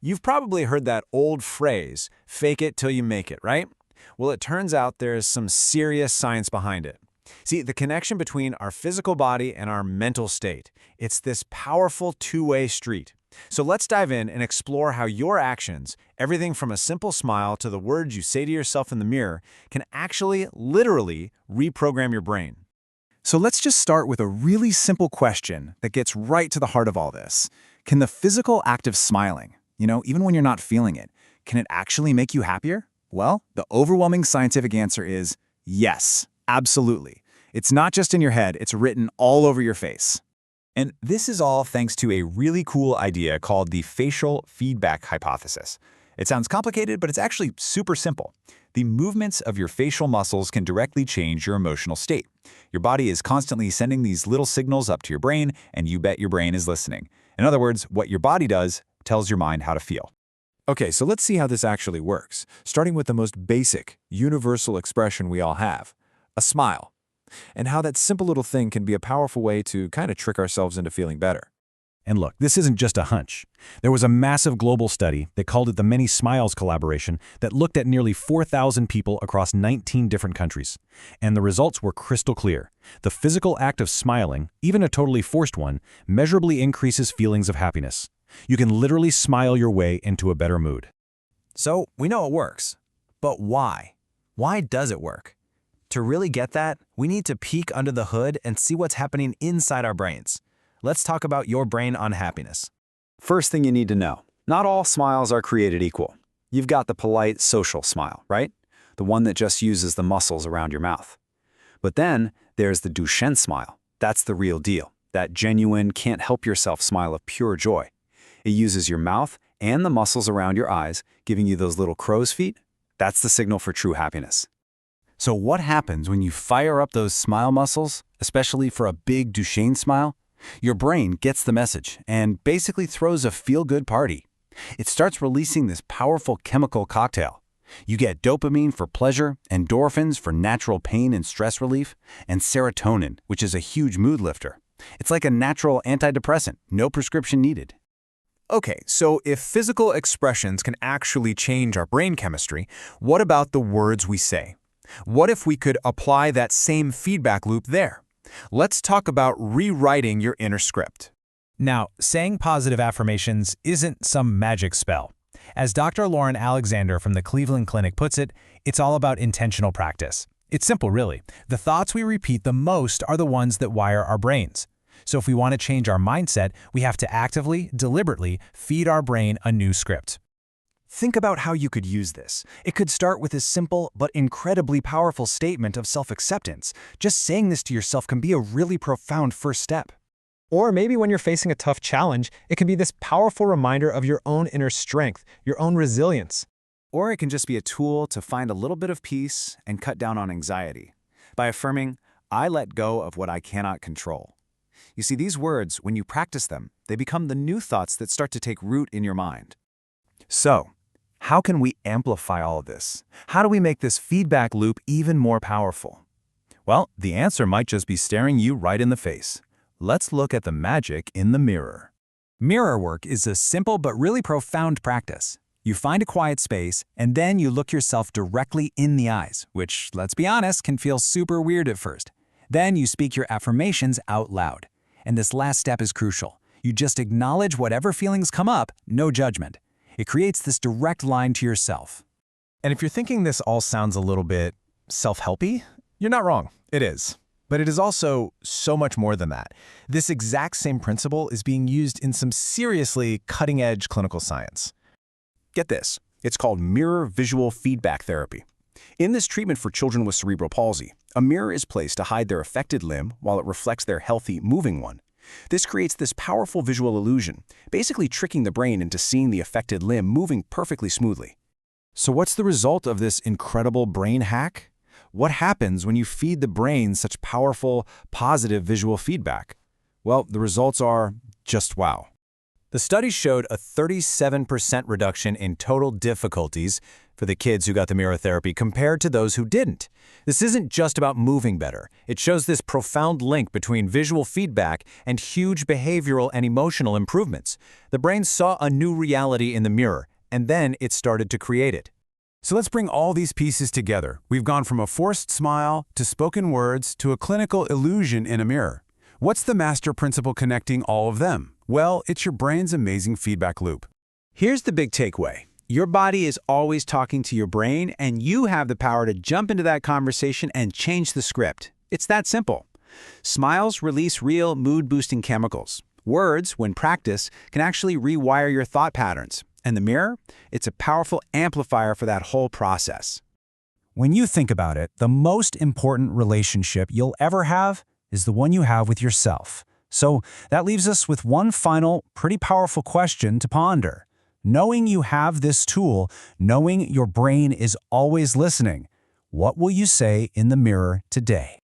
You've probably heard that old phrase, fake it till you make it, right? Well, it turns out there's some serious science behind it. See, the connection between our physical body and our mental state, it's this powerful two-way street. So let's dive in and explore how your actions, everything from a simple smile to the words you say to yourself in the mirror, can actually, literally, reprogram your brain. So let's just start with a really simple question that gets right to the heart of all this. Can the physical act of smiling, even when you're not feeling it, can it actually make you happier? Well, the overwhelming scientific answer is yes, absolutely. It's not just in your head, it's written all over your face. And this is all thanks to a really cool idea called the facial feedback hypothesis. It sounds complicated, but it's actually super simple. The movements of your facial muscles can directly change your emotional state. Your body is constantly sending these little signals up to your brain, and you bet your brain is listening. In other words, what your body does tells your mind how to feel. Okay, so let's see how this actually works, starting with the most basic, universal expression we all have, a smile, and how that simple little thing can be a powerful way to kind of trick ourselves into feeling better. And look, this isn't just a hunch. There was a massive global study that called it the Many Smiles Collaboration that looked at nearly 4,000 people across 19 different countries. And the results were crystal clear. The physical act of smiling, even a totally forced one, measurably increases feelings of happiness. You can literally smile your way into a better mood. So, we know it works. But why? Why does it work? To really get that, we need to peek under the hood and see what's happening inside our brains. Let's talk about your brain on happiness. First thing you need to know, not all smiles are created equal. You've got the polite social smile, right? The one that just uses the muscles around your mouth. But then there's the Duchenne smile. That's the real deal. That genuine, can't-help-yourself smile of pure joy. It uses your mouth and the muscles around your eyes, giving you those little crow's feet. That's the signal for true happiness. So what happens when you fire up those smile muscles, especially for a big Duchenne smile? Your brain gets the message and basically throws a feel-good party. It starts releasing this powerful chemical cocktail. You get dopamine for pleasure, endorphins for natural pain and stress relief, and serotonin, which is a huge mood lifter. It's like a natural antidepressant, no prescription needed. Okay, so if physical expressions can actually change our brain chemistry, what about the words we say? What if we could apply that same feedback loop there? Let's talk about rewriting your inner script. Now, saying positive affirmations isn't some magic spell. As Dr. Lauren Alexander from the Cleveland Clinic puts it, it's all about intentional practice. It's simple, really. The thoughts we repeat the most are the ones that wire our brains. So if we want to change our mindset, we have to actively, deliberately feed our brain a new script. Think about how you could use this. It could start with a simple but incredibly powerful statement of self-acceptance. Just saying this to yourself can be a really profound first step. Or maybe when you're facing a tough challenge, it can be this powerful reminder of your own inner strength, your own resilience. Or it can just be a tool to find a little bit of peace and cut down on anxiety by affirming, I let go of what I cannot control. You see, these words, when you practice them, they become the new thoughts that start to take root in your mind. So, how can we amplify all of this? How do we make this feedback loop even more powerful? Well, the answer might just be staring you right in the face. Let's look at the magic in the mirror. Mirror work is a simple but really profound practice. You find a quiet space, and then you look yourself directly in the eyes, which, let's be honest, can feel super weird at first. Then you speak your affirmations out loud. And this last step is crucial. You just acknowledge whatever feelings come up, no judgment. It creates this direct line to yourself. And if you're thinking this all sounds a little bit self-helpy, you're not wrong. It is. But it is also so much more than that. This exact same principle is being used in some seriously cutting-edge clinical science. Get this. It's called mirror visual feedback therapy. In this treatment for children with cerebral palsy, a mirror is placed to hide their affected limb while it reflects their healthy, moving one. This creates this powerful visual illusion, basically tricking the brain into seeing the affected limb moving perfectly smoothly. So what's the result of this incredible brain hack? What happens when you feed the brain such powerful, positive visual feedback? Well, the results are just wow. The study showed a 37% reduction in total difficulties for the kids who got the mirror therapy compared to those who didn't. This isn't just about moving better. It shows this profound link between visual feedback and huge behavioral and emotional improvements. The brain saw a new reality in the mirror, and then it started to create it. So let's bring all these pieces together. We've gone from a forced smile to spoken words to a clinical illusion in a mirror. What's the master principle connecting all of them? Well, it's your brain's amazing feedback loop. Here's the big takeaway. Your body is always talking to your brain, and you have the power to jump into that conversation and change the script. It's that simple. Smiles release real mood-boosting chemicals. Words, when practiced, can actually rewire your thought patterns. And the mirror? It's a powerful amplifier for that whole process. When you think about it, the most important relationship you'll ever have is the one you have with yourself. So that leaves us with one final, pretty powerful question to ponder. Knowing you have this tool, knowing your brain is always listening, what will you say in the mirror today?